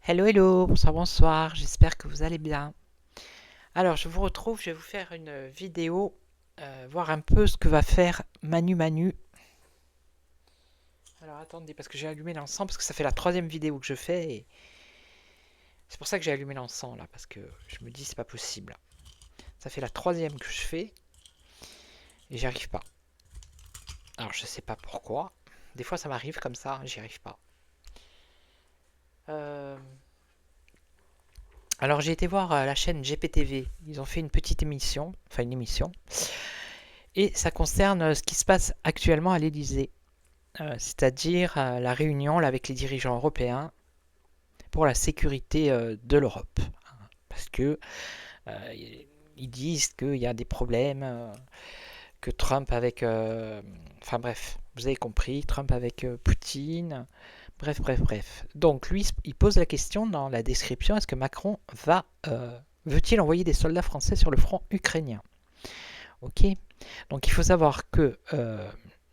Hello, hello, bonsoir, bonsoir, j'espère que vous allez bien. Alors, je vous retrouve, je vais vous faire une vidéo, voir un peu ce que va faire Manu Manu. Alors, attendez, parce que j'ai allumé l'encens, parce que ça fait la troisième vidéo que je fais, et c'est pour ça que j'ai allumé l'encens, là, parce que je me dis, c'est pas possible. Ça fait la troisième que je fais, et j'y arrive pas. Alors, je sais pas pourquoi. Des fois, ça m'arrive comme ça, j'y arrive pas. Euh, Alors, j'ai été voir la chaîne GPTV. Ils ont fait une petite émission, enfin une émission, et ça concerne ce qui se passe actuellement à l'Élysée. C'est-à-dire la réunion là, avec les dirigeants européens pour la sécurité de l'Europe. Parce que ils disent qu'il y a des problèmes, que Trump avec... enfin bref, vous avez compris, Trump avec Poutine, bref, bref, bref. Donc lui, il pose la question dans la description, est-ce que Macron veut-il envoyer des soldats français sur le front ukrainien? Ok. Donc il faut savoir que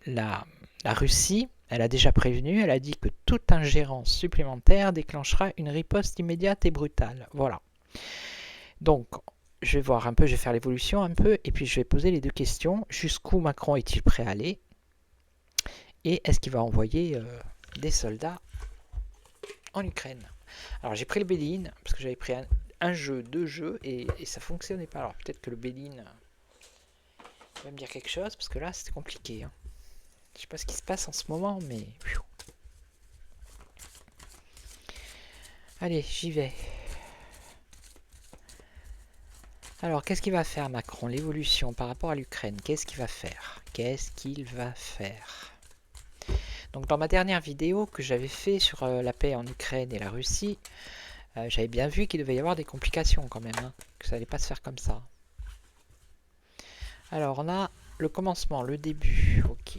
la, la Russie, elle a déjà prévenu, elle a dit que toute ingérence supplémentaire déclenchera une riposte immédiate et brutale. Voilà. Donc je vais voir un peu, je vais faire l'évolution un peu, et puis je vais poser les deux questions. Jusqu'où Macron est-il prêt à aller? Et est-ce qu'il va envoyer des soldats en Ukraine? Alors j'ai pris le Béline, parce que j'avais pris un jeu, deux jeux, et ça fonctionnait pas. Alors peut-être que le Béline va me dire quelque chose, parce que là c'était compliqué, hein. Je sais pas ce qui se passe en ce moment, mais... Allez, j'y vais. Alors, qu'est-ce qu'il va faire Macron? L'évolution par rapport à l'Ukraine, qu'est-ce qu'il va faire? Qu'est-ce qu'il va faire? Donc, dans ma dernière vidéo que j'avais fait sur la paix en Ukraine et la Russie, j'avais bien vu qu'il devait y avoir des complications quand même, hein, que ça allait pas se faire comme ça. Alors, on a le commencement, le début, ok.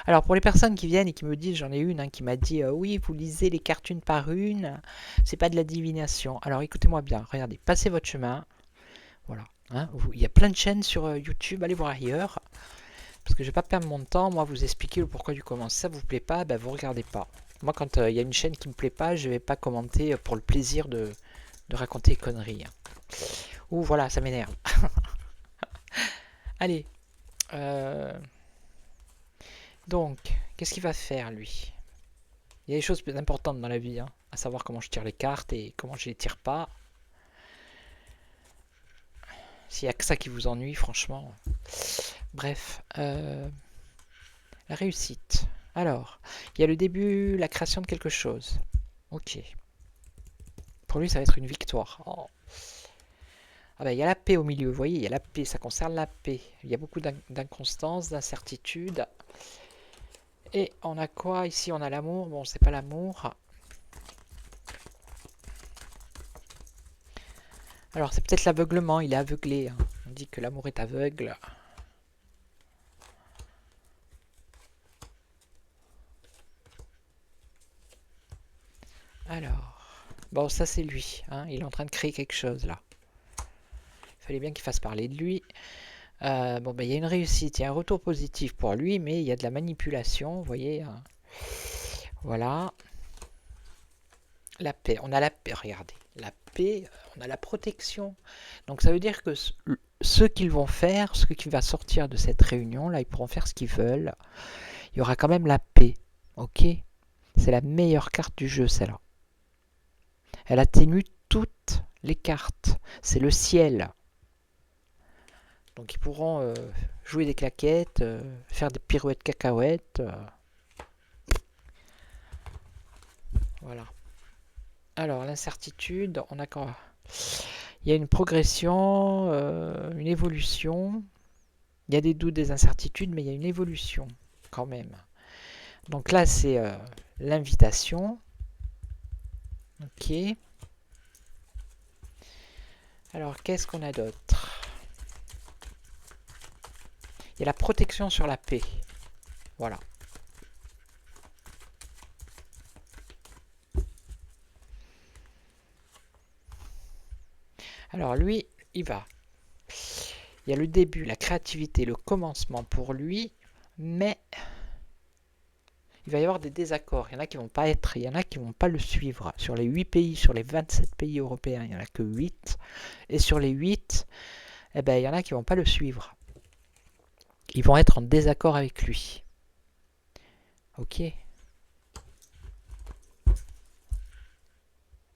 Alors pour les personnes qui viennent et qui me disent, j'en ai une qui m'a dit oui, vous lisez les cartes une par une, c'est pas de la divination. Alors écoutez-moi bien, regardez, passez votre chemin, voilà. Hein, il y a plein de chaînes sur YouTube, allez voir ailleurs, parce que je vais pas perdre mon temps, moi, vous expliquer le pourquoi du comment. Si ça vous plaît pas, ben, vous regardez pas. Moi, quand il y a une chaîne qui me plaît pas, je vais pas commenter pour le plaisir de raconter des conneries, hein. Ouh, voilà, ça m'énerve. Allez, euh, donc, qu'est-ce qu'il va faire, lui? Il y a des choses plus importantes dans la vie, hein, à savoir comment je tire les cartes et comment je les tire pas. S'il y a que ça qui vous ennuie, franchement. Bref, la réussite. Alors, il y a le début, la création de quelque chose. Ok. Pour lui, ça va être une victoire. Oh. Ah ben, il y a la paix au milieu, vous voyez, il y a la paix, ça concerne la paix. Il y a beaucoup d'inconstance, d'incertitude. Et on a quoi ici? On a l'amour. Bon, c'est pas l'amour. Alors, c'est peut-être l'aveuglement, il est aveuglé, hein. On dit que l'amour est aveugle. Alors, bon, ça c'est lui, hein. Il est en train de créer quelque chose là. Il fallait bien qu'il fasse parler de lui. Bon, ben, il y a une réussite, il y a un retour positif pour lui, mais il y a de la manipulation, vous voyez, hein. Voilà. La paix, on a la paix, regardez. La paix, on a la protection. Donc ça veut dire que ce qu'ils vont faire, ce qui va sortir de cette réunion, là, ils pourront faire ce qu'ils veulent. Il y aura quand même la paix, ok? C'est la meilleure carte du jeu, celle-là. Elle atténue toutes les cartes. C'est le ciel. Donc ils pourront jouer des claquettes, faire des pirouettes cacahuètes. Voilà. Alors l'incertitude, on a quoi? Il y a une progression, une évolution. Il y a des doutes, des incertitudes, mais il y a une évolution quand même. Donc là c'est l'invitation. Ok. Alors qu'est-ce qu'on a d'autre? Il y a la protection sur la paix. Voilà. Alors lui, il va. Il y a le début, la créativité, le commencement pour lui, mais il va y avoir des désaccords. Il y en a qui vont pas être, il y en a qui vont pas le suivre. Sur les 8 pays, sur les 27 pays européens, il n'y en a que 8. Et sur les 8, eh ben, il y en a qui vont pas le suivre. Ils vont être en désaccord avec lui. Ok. Et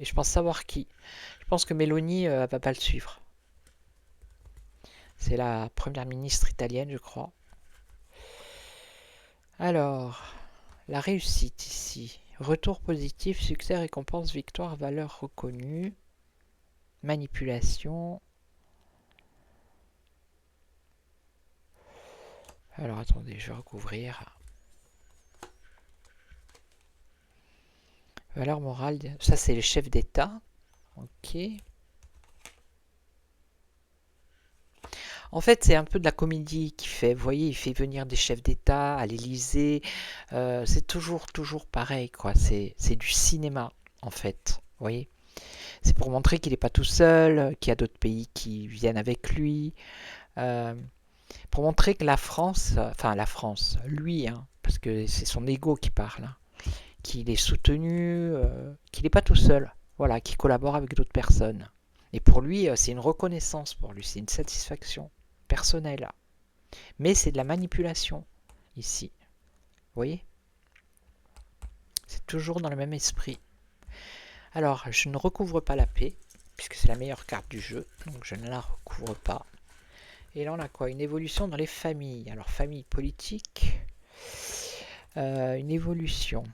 je pense savoir qui. Je pense que Meloni va pas le suivre. C'est la première ministre italienne, je crois. Alors, la réussite ici. Retour positif, succès, récompense, victoire, valeur reconnue. Manipulation. Alors attendez, je vais recouvrir. Valeur morale, ça c'est le chef d'État. Ok. En fait, c'est un peu de la comédie qu'il fait. Vous voyez, il fait venir des chefs d'État à l'Élysée. C'est toujours pareil, quoi. C'est du cinéma, en fait. Vous voyez, c'est pour montrer qu'il n'est pas tout seul, qu'il y a d'autres pays qui viennent avec lui. Euh, pour montrer que la France, enfin la France, lui, hein, parce que c'est son ego qui parle, hein, qu'il est soutenu, qu'il n'est pas tout seul. Voilà, qu'il collabore avec d'autres personnes. Et pour lui, c'est une reconnaissance pour lui, c'est une satisfaction personnelle. Mais c'est de la manipulation ici. Vous voyez? C'est toujours dans le même esprit. Alors, je ne recouvre pas la paix, puisque c'est la meilleure carte du jeu, donc je ne la recouvre pas. Et là, on a quoi? Une évolution dans les familles. Alors, famille politique, une évolution.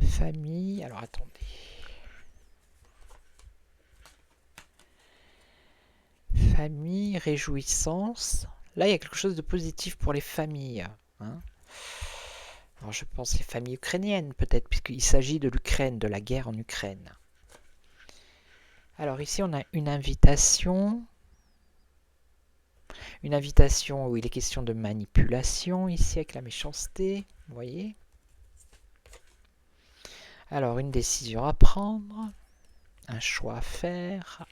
Famille, alors attendez. Famille, réjouissance. Là, il y a quelque chose de positif pour les familles. Hein. Alors, je pense les familles ukrainiennes, peut-être, puisqu'il s'agit de l'Ukraine, de la guerre en Ukraine. Alors, ici, on a une invitation. Une invitation où il est question de manipulation, ici, avec la méchanceté. Vous voyez? Alors, une décision à prendre. Un choix à faire.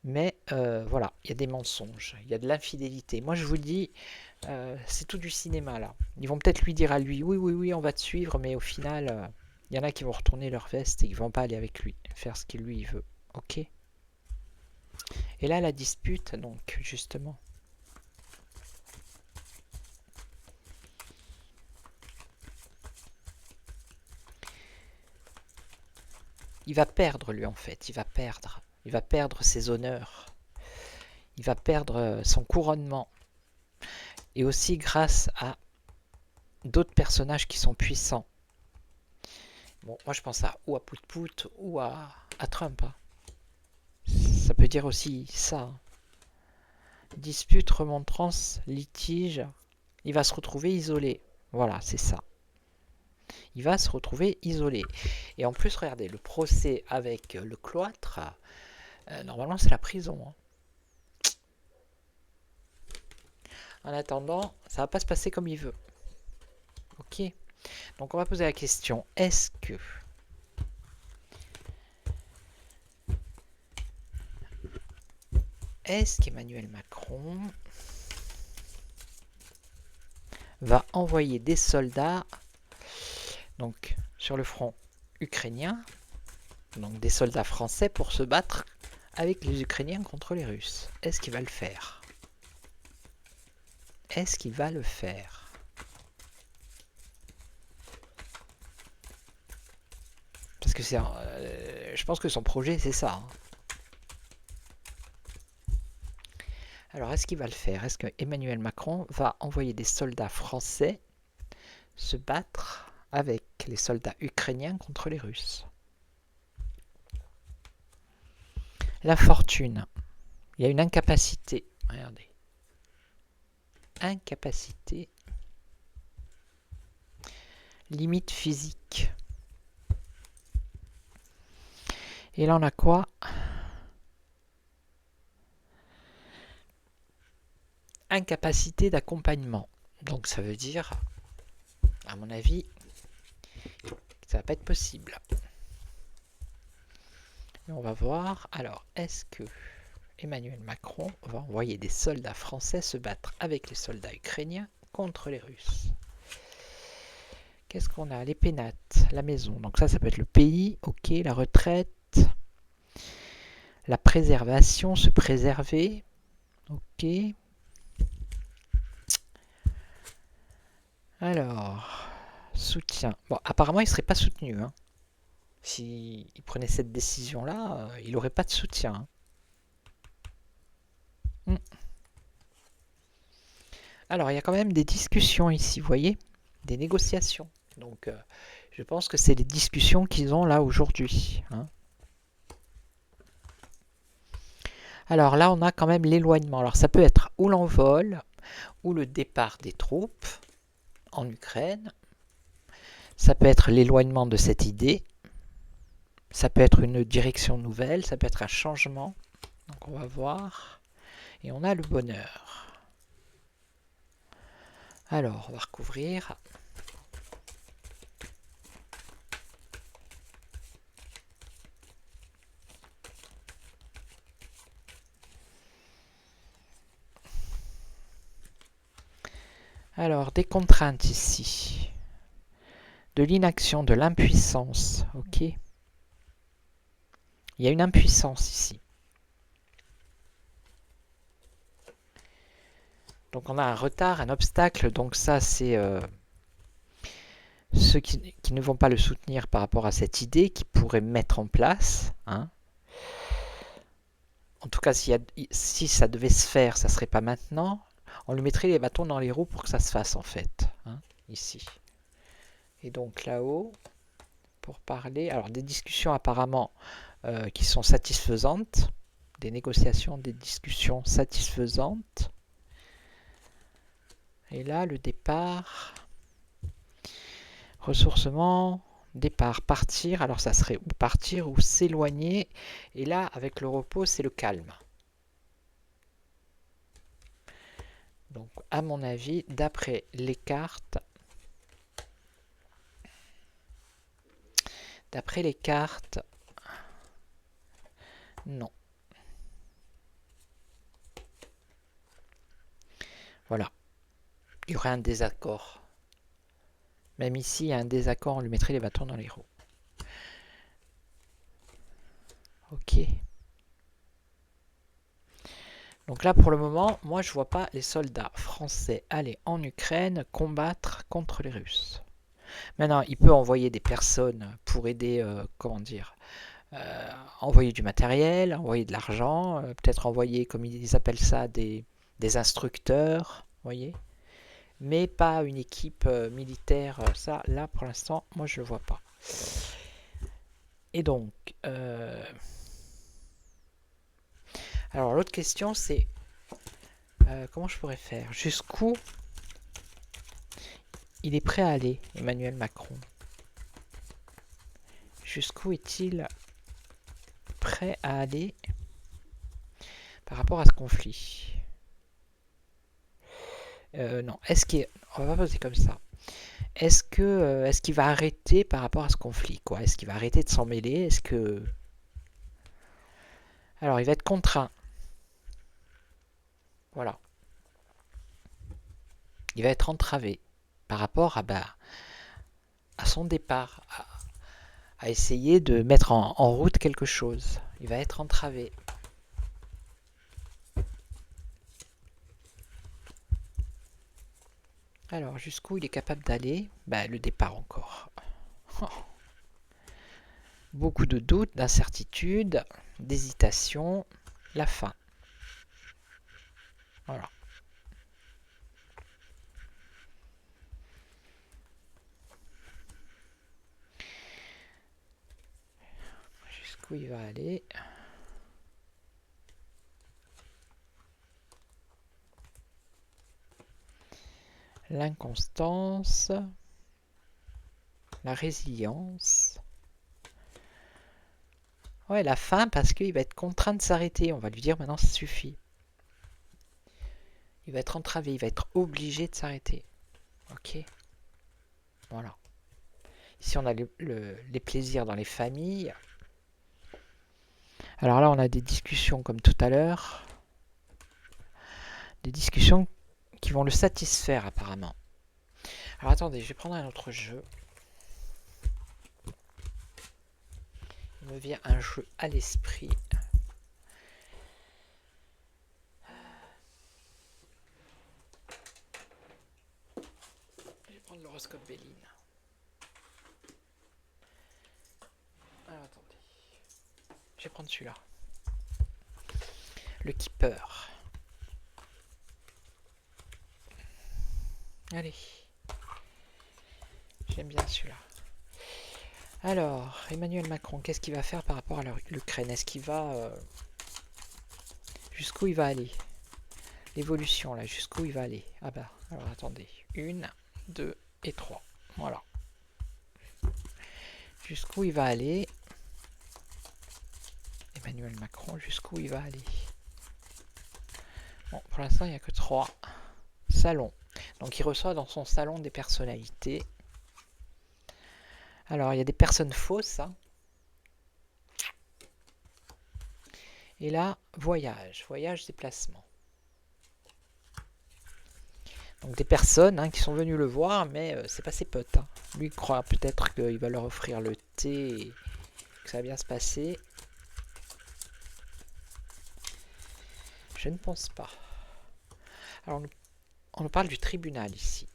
Mais voilà, il y a des mensonges, il y a de l'infidélité. Moi, je vous dis, c'est tout du cinéma, là. Ils vont peut-être lui dire à lui, oui, on va te suivre, mais au final, il y en a qui vont retourner leur veste et ils vont pas aller avec lui, faire ce qu'il lui veut. Ok? Et là, la dispute, donc, justement. Il va perdre, lui, en fait. Il va perdre. Il va perdre ses honneurs. Il va perdre son couronnement. Et aussi grâce à d'autres personnages qui sont puissants. Bon, moi je pense ou à Pout-Pout ou à Trump. Hein. Ça peut dire aussi ça. Dispute, remontrance, litige. Il va se retrouver isolé. Voilà, c'est ça. Il va se retrouver isolé. Et en plus, regardez, le procès avec le cloître, normalement c'est la prison. Hein. En attendant, ça va pas se passer comme il veut. Ok. Donc on va poser la question, est-ce qu'Emmanuel Macron va envoyer des soldats donc sur le front ukrainien, donc des soldats français pour se battre avec les Ukrainiens contre les Russes? Est-ce qu'il va le faire? Est-ce qu'il va le faire? Parce que je pense que son projet c'est ça. Hein. Alors, est-ce qu'il va le faire? Est-ce que Emmanuel Macron va envoyer des soldats français se battre avec les soldats ukrainiens contre les Russes? La fortune. Il y a une incapacité. Regardez. Incapacité. Limite physique. Et là, on a quoi? Incapacité d'accompagnement. Donc ça veut dire, à mon avis, que ça va pas être possible. Et on va voir. Alors, est-ce que Emmanuel Macron va envoyer des soldats français se battre avec les soldats ukrainiens contre les Russes? Qu'est-ce qu'on a? Les pénates, la maison. Donc ça peut être le pays, ok, la retraite, la préservation, se préserver, ok. Alors, soutien. Bon, apparemment, il ne serait pas soutenu. Hein. S'il prenait cette décision-là, il n'aurait pas de soutien. Hein. Alors, il y a quand même des discussions ici, vous voyez? Des négociations. Donc, je pense que c'est les discussions qu'ils ont là aujourd'hui. Hein. Alors là, on a quand même l'éloignement. Alors, ça peut être ou l'envol, ou le départ des troupes en Ukraine. Ça peut être l'éloignement de cette idée. Ça peut être une direction nouvelle. Ça peut être un changement. Donc, on va voir. Et on a le bonheur. Alors, on va recouvrir. Alors, des contraintes ici. De l'inaction, de l'impuissance. Ok. Il y a une impuissance ici. Donc, on a un retard, un obstacle. Donc, ça, c'est ceux qui ne vont pas le soutenir par rapport à cette idée qu'ils pourraient mettre en place. Hein. En tout cas, si ça devait se faire, ça ne serait pas maintenant. On lui mettrait les bâtons dans les roues pour que ça se fasse, en fait. Hein, ici. Et donc, là-haut, pour parler... Alors, des discussions apparemment qui sont satisfaisantes. Des négociations, des discussions satisfaisantes. Et là, le départ... Ressourcement, départ, partir. Alors ça serait ou partir ou s'éloigner. Et là, avec le repos, c'est le calme. Donc, à mon avis, d'après les cartes, non. Voilà. Il y aurait un désaccord. Même ici, il y a un désaccord, on lui mettrait les bâtons dans les roues. Ok. Donc là, pour le moment, moi, je vois pas les soldats français aller en Ukraine combattre contre les Russes. Maintenant, il peut envoyer des personnes pour aider, comment dire, envoyer du matériel, envoyer de l'argent, peut-être envoyer, comme ils appellent ça, des instructeurs, voyez, mais pas une équipe militaire. Ça, là, pour l'instant, moi, je le vois pas. Et donc, alors l'autre question, c'est comment je pourrais faire? Jusqu'où il est prêt à aller, Emmanuel Macron? Jusqu'où est-il prêt à aller par rapport à ce conflit? Non, on va pas poser comme ça. Est-ce qu'il va arrêter par rapport à ce conflit, quoi? Est-ce qu'il va arrêter de s'en mêler? Alors, il va être contraint. Voilà. Il va être entravé par rapport à son départ, à essayer de mettre en route quelque chose. Il va être entravé. Alors, jusqu'où il est capable d'aller? Le départ encore. Beaucoup de doutes, d'incertitudes, d'hésitation, la fin. Voilà. Jusqu'où il va aller? L'inconstance, la résilience. Ouais, la fin parce qu'il va être contraint de s'arrêter. On va lui dire maintenant ça suffit. Il va être entravé, il va être obligé de s'arrêter. Ok. Voilà. Ici on a les plaisirs dans les familles. Alors là, on a des discussions comme tout à l'heure. Des discussions qui vont le satisfaire apparemment. Alors attendez, je vais prendre un autre jeu. Il me vient un jeu à l'esprit. Je vais prendre l'horoscope Béline. Alors attendez. Je vais prendre celui-là. Le Keeper. Allez. J'aime bien celui-là. Alors, Emmanuel Macron, qu'est-ce qu'il va faire par rapport à l'Ukraine? Est-ce qu'il va... jusqu'où il va aller? L'évolution, là, jusqu'où il va aller? Ah bah, alors attendez. 1, 2 et 3. Voilà. Jusqu'où il va aller? Emmanuel Macron, jusqu'où il va aller? Bon, pour l'instant, il n'y a que 3 salons. Donc, il reçoit dans son salon des personnalités. Alors, il y a des personnes fausses. Hein. Et là, voyage, déplacement. Donc des personnes qui sont venues le voir, mais c'est pas ses potes. Hein. Lui il croit peut-être qu'il va leur offrir le thé et que ça va bien se passer. Je ne pense pas. Alors on nous parle du tribunal ici.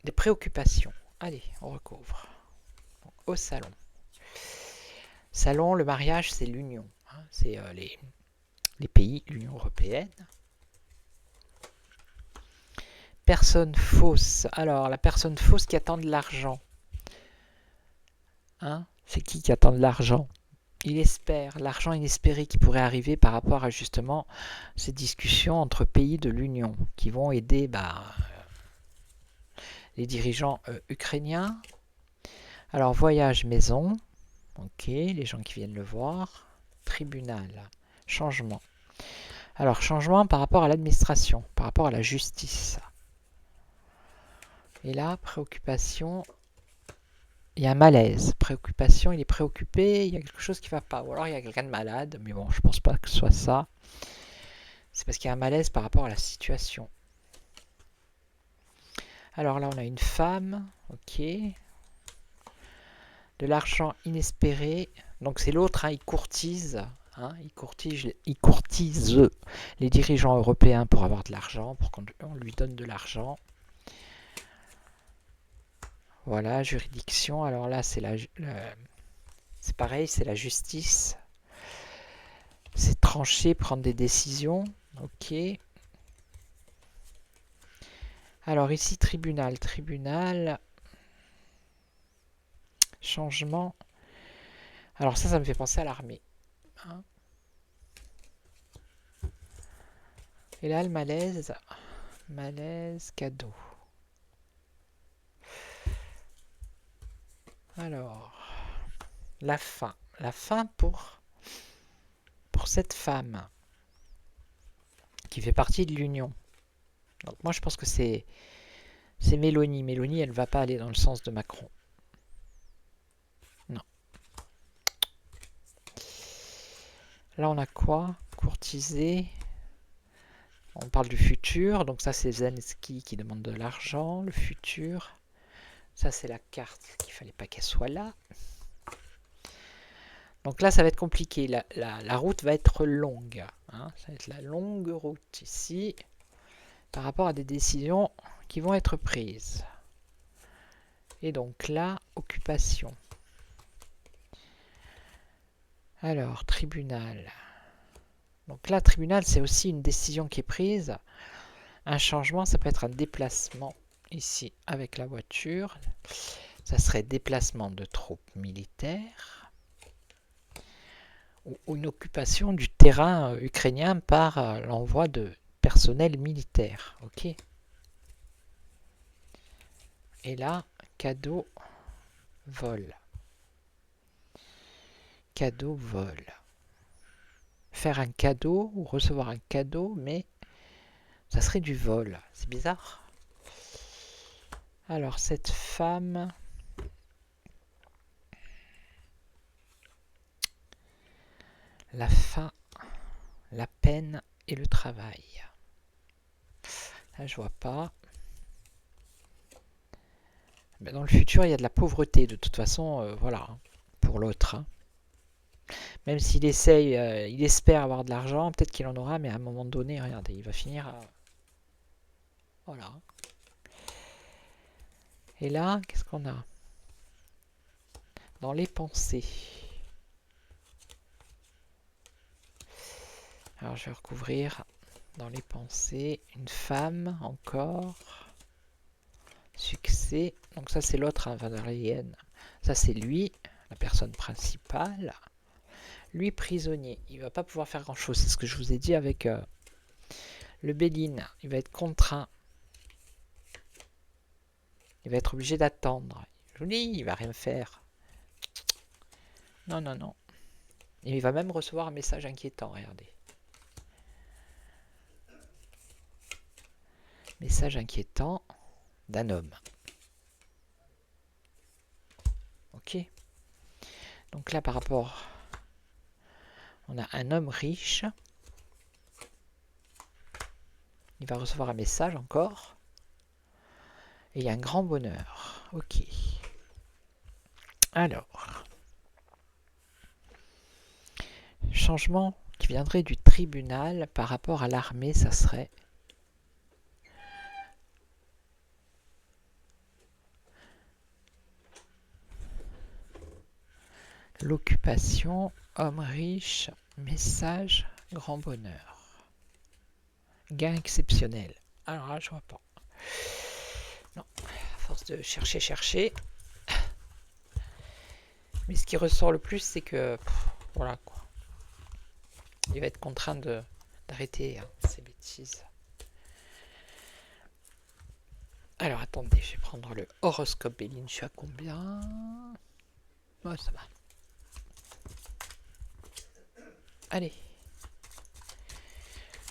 Des préoccupations. Allez, on recouvre. Donc, au salon. Salon, le mariage, c'est l'union. Hein, c'est les pays, l'Union européenne. Personne fausse. Alors, la personne fausse qui attend de l'argent. Hein, c'est qui attend de l'argent? Il espère, l'argent inespéré qui pourrait arriver par rapport à justement ces discussions entre pays de l'Union qui vont aider les dirigeants ukrainiens. Alors, voyage maison. Ok, les gens qui viennent le voir. Tribunal. Changement. Alors, changement par rapport à l'administration, par rapport à la justice. Et là, préoccupation. Il y a un malaise. Préoccupation, il est préoccupé, il y a quelque chose qui ne va pas. Ou alors il y a quelqu'un de malade, mais bon, je ne pense pas que ce soit ça. C'est parce qu'il y a un malaise par rapport à la situation. Alors là, on a une femme. Ok. De l'argent inespéré. Donc c'est l'autre, il courtise. Il courtise les dirigeants européens pour avoir de l'argent, pour qu'on lui donne de l'argent. Voilà, juridiction. Alors là, c'est c'est pareil, c'est la justice. C'est trancher, prendre des décisions. Ok. Alors ici, tribunal. Tribunal. Changement. Alors ça me fait penser à l'armée. Hein. Et là, le malaise. Malaise, cadeau. Alors, la fin. La fin pour cette femme qui fait partie de l'Union. Donc moi, je pense que c'est Mélanie. Mélanie, elle ne va pas aller dans le sens de Macron. Non. Là, on a quoi? Courtiser. On parle du futur. Donc ça, c'est Zelensky qui demande de l'argent. Le futur. Ça, c'est la carte qu'il fallait pas qu'elle soit là. Donc là, ça va être compliqué. La route va être longue. Hein. Ça va être la longue route ici par rapport à des décisions qui vont être prises. Et donc là, occupation. Alors, tribunal. Donc là, tribunal, c'est aussi une décision qui est prise. Un changement, ça peut être un déplacement ici avec la voiture. Ça serait déplacement de troupes militaires. Ou une occupation du terrain ukrainien par l'envoi de personnel militaire. Ok. Et là, cadeau, vol. Cadeau, vol. Faire un cadeau ou recevoir un cadeau, mais ça serait du vol. C'est bizarre. Alors, cette femme... La faim, la peine et le travail. Là, je vois pas. Mais dans le futur, il y a de la pauvreté. De toute façon, voilà, hein, pour l'autre. Hein. Même s'il essaye, il espère avoir de l'argent, peut-être qu'il en aura, mais à un moment donné, regardez, il va finir à... Voilà. Et là, qu'est-ce qu'on a? Dans les pensées. Alors, je vais recouvrir dans les pensées. Une femme, encore. Succès. Donc ça, c'est l'autre, hein, Valérienne. Ça, c'est lui, la personne principale. Lui, prisonnier. Il va pas pouvoir faire grand-chose. C'est ce que je vous ai dit avec le Béline. Il va être contraint. Il va être obligé d'attendre. Je vous dis, il va rien faire. Non, non, non. Et il va même recevoir un message inquiétant, regardez. Message inquiétant d'un homme. Ok. Donc là, par rapport... On a un homme riche. Il va recevoir un message encore. Et il y a un grand bonheur. Ok. Alors. Changement qui viendrait du tribunal par rapport à l'armée, ça serait... L'occupation, homme riche, message, grand bonheur. Gain exceptionnel. Alors là, je vois pas. Non, à force de chercher. Mais ce qui ressort le plus, c'est que... voilà quoi. Il va être contraint d'arrêter hein, ces bêtises. Alors attendez, je vais prendre le horoscope Béline. Je suis à combien? Oh, ça va. Allez.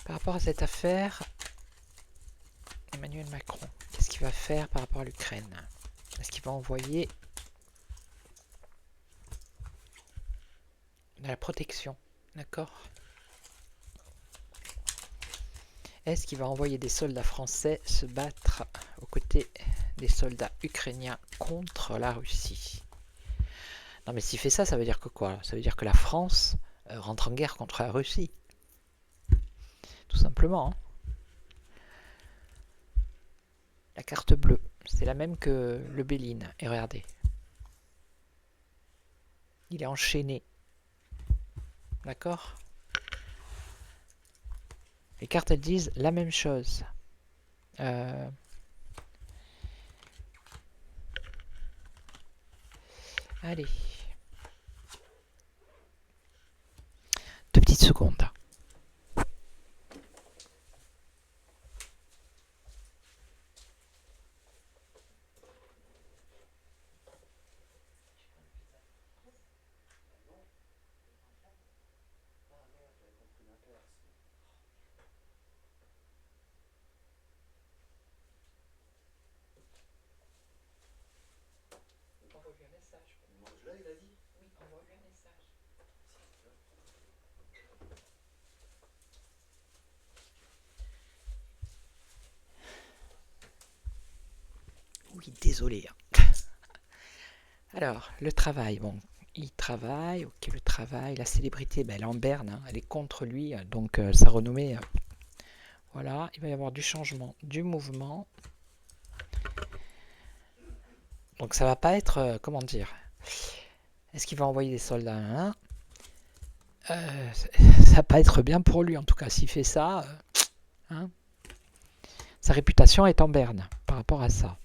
Par rapport à cette affaire, Emmanuel Macron, qu'est-ce qu'il va faire par rapport à l'Ukraine? Est-ce qu'il va envoyer de la protection? D'accord. Est-ce qu'il va envoyer des soldats français se battre aux côtés des soldats ukrainiens contre la Russie? Non mais s'il fait ça, ça veut dire que quoi? Ça veut dire que la France rentre en guerre contre la Russie. Tout simplement. Hein. La carte bleue, c'est la même que le Béline. Et regardez. Il est enchaîné. D'accord? Les cartes, elles disent la même chose. Allez. 2 petites secondes. Envoie-lui un message. Là, il a dit? Oui, envoie-lui un message. Oui, désolé. Alors, le travail, bon, il travaille, ok, le travail, la célébrité, ben, elle est en berne, hein, elle est contre lui, donc sa renommée, voilà, il va y avoir du changement, du mouvement. Donc ça va pas être, comment dire, est-ce qu'il va envoyer des soldats hein ça va pas être bien pour lui, en tout cas, s'il fait ça, hein, sa réputation est en berne par rapport à ça.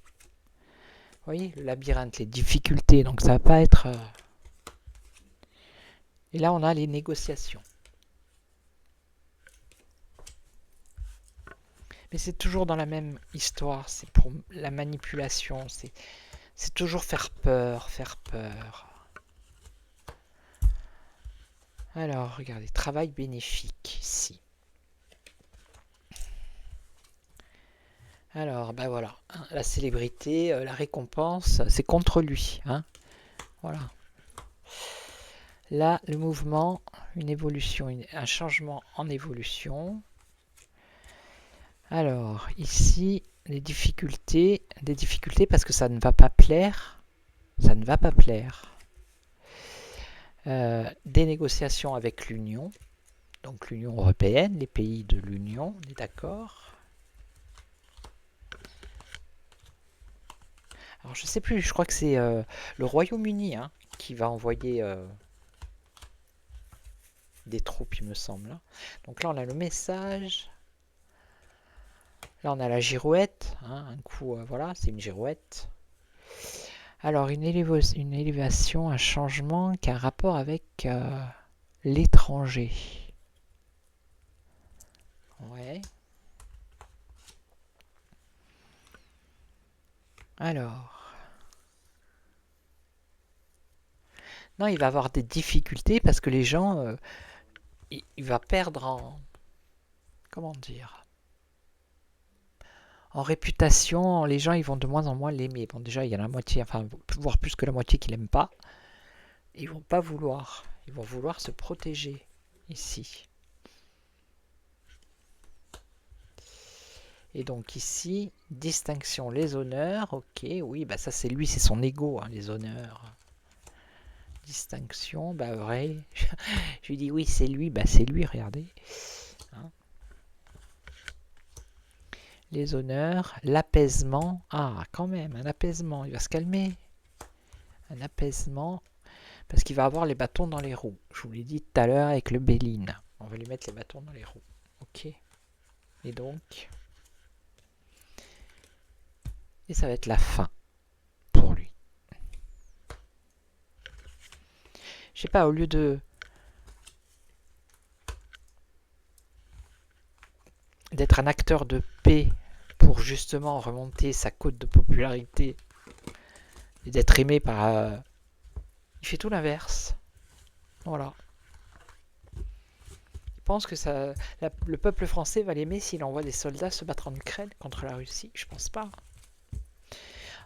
Vous voyez, le labyrinthe, les difficultés, donc ça va pas être... Et là, on a les négociations. Mais c'est toujours dans la même histoire, c'est pour la manipulation, c'est toujours faire peur, faire peur. Alors, regardez, travail bénéfique, ici. Alors, ben voilà, hein, la célébrité, la récompense, c'est contre lui, hein. Voilà. Là, le mouvement, une évolution, un changement en évolution. Alors, ici, des difficultés parce que ça ne va pas plaire. Ça ne va pas plaire. Des négociations avec l'Union, donc l'Union européenne, les pays de l'Union, on est d'accord. Alors je sais plus, je crois que c'est le Royaume-Uni, hein, qui va envoyer des troupes, il me semble, hein. Donc là on a le message. Là on a la girouette, hein, un coup, voilà, c'est une girouette. Alors une élévation, un changement qui a un rapport avec l'étranger. Ouais. Alors. Non, il va avoir des difficultés parce que les gens, il va perdre en, comment dire, en réputation. Les gens, ils vont de moins en moins l'aimer. Bon, déjà, il y en a la moitié, enfin, voire plus que la moitié qui l'aiment pas. Ils vont pas vouloir. Ils vont vouloir se protéger ici. Et donc ici, distinction, les honneurs. Ok, oui, bah ça c'est lui, c'est son ego, hein, les honneurs. Distinction, bah vrai. Je lui dis oui, c'est lui, bah c'est lui, regardez. Hein. Les honneurs, l'apaisement. Ah, quand même, un apaisement, il va se calmer. Un apaisement, parce qu'il va avoir les bâtons dans les roues. Je vous l'ai dit tout à l'heure avec le Béline. On va lui mettre les bâtons dans les roues. Ok. Et donc, et ça va être la fin pour lui. Je sais pas, au lieu de d'être un acteur de paix pour justement remonter sa cote de popularité et d'être aimé par... il fait tout l'inverse. Voilà. Il pense que ça, le peuple français va l'aimer s'il envoie des soldats se battre en Ukraine contre la Russie. Je pense pas.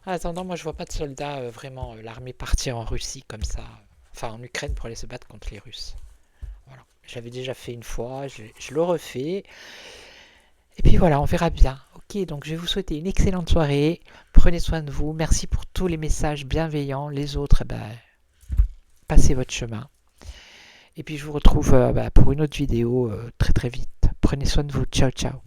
En attendant, moi je vois pas de soldats vraiment l'armée partir en Russie comme ça. Enfin en Ukraine pour aller se battre contre les Russes. Voilà. Je l'avais déjà fait une fois, je le refais. Et puis voilà, on verra bien. Ok, donc je vais vous souhaiter une excellente soirée. Prenez soin de vous. Merci pour tous les messages bienveillants. Les autres, passez votre chemin. Et puis je vous retrouve pour une autre vidéo très très vite. Prenez soin de vous. Ciao, ciao.